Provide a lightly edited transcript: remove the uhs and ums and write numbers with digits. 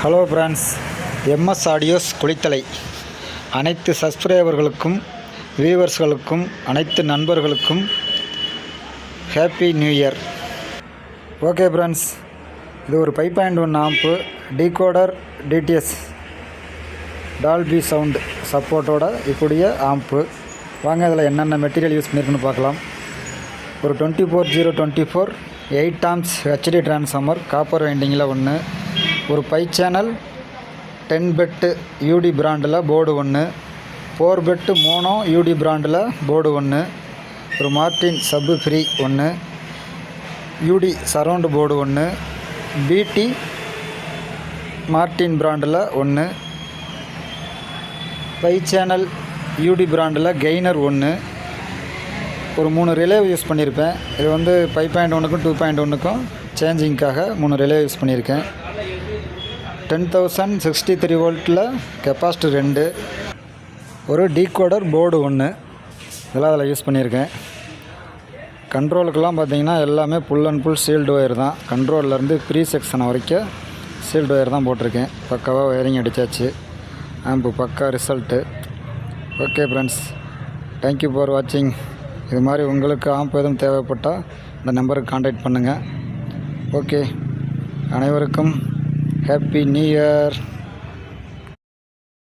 Hello friends, MS audios Kulithalai அனைத்து சப்ஸ்கிரைபர்களுக்கும் வியூவர்ஸ்களுக்கும் அனைத்து நண்பர்களுக்கும் happy new year. Okay friends, இது ஒரு 5.1 ஆம்பு டீகோடர் டிடிஎஸ் டால்பி சவுண்ட் சப்போர்ட்டோட இப்படிய ஆம்பு. வாங்க இதில் என்னென்ன மெட்டீரியல் யூஸ் பண்ணியிருக்குன்னு பார்க்கலாம். ஒரு 24024 8 ஆம்ப்ஸ் ஹெச்டி டிரான்ஸ்ஃபார்மர் காப்பர் வைண்டிங்கில் ஒன்று, ஒரு 5 சேனல் 10 பெட்டு யூடி பிராண்டில் போர்டு ஒன்று, 4 பெட்டு மோனோ யூடி பிராண்டில் போர்டு ஒன்று, ஒரு மார்டின் சப்பு ஃப்ரீ ஒன்று, யூடி சரவுண்டு போர்டு ஒன்று, பிடி மார்டின் பிராண்டில் ஒன்று, 5 சேனல் யூடி பிராண்டில் கெய்னர் ஒன்று, ஒரு 3 ரிலே யூஸ் பண்ணியிருப்பேன். இது வந்து 5.1க்கும் 2.1க்கும் சேஞ்சிங்க்காக 3 ரிலே யூஸ் பண்ணியிருக்கேன். 10,063 வோல்ட்டில் கெப்பாசிட்டர் 2, ஒரு டீகோடர் போர்டு ஒன்று, இதெல்லாம் அதில் யூஸ் பண்ணியிருக்கேன். கண்ட்ரோலுக்கெல்லாம் பார்த்திங்கன்னா எல்லாமே full and full sealed wire தான். கண்ட்ரோல்லேருந்து ப்ரீ செக்ஷன் வரைக்கும் சீல்டு ஒயர் தான் போட்டிருக்கேன். பக்காவாக ஒயரிங் அடித்தாச்சு. ஆம்பு பக்கா result. Okay friends, thank you for வாட்சிங். இது மாதிரி உங்களுக்கு ஆம்பு எதுவும் தேவைப்பட்டால் இந்த நம்பருக்கு கான்டாக்ட் பண்ணுங்கள். ஓகே, அனைவருக்கும் ஹாப்பி நியூ இயர்.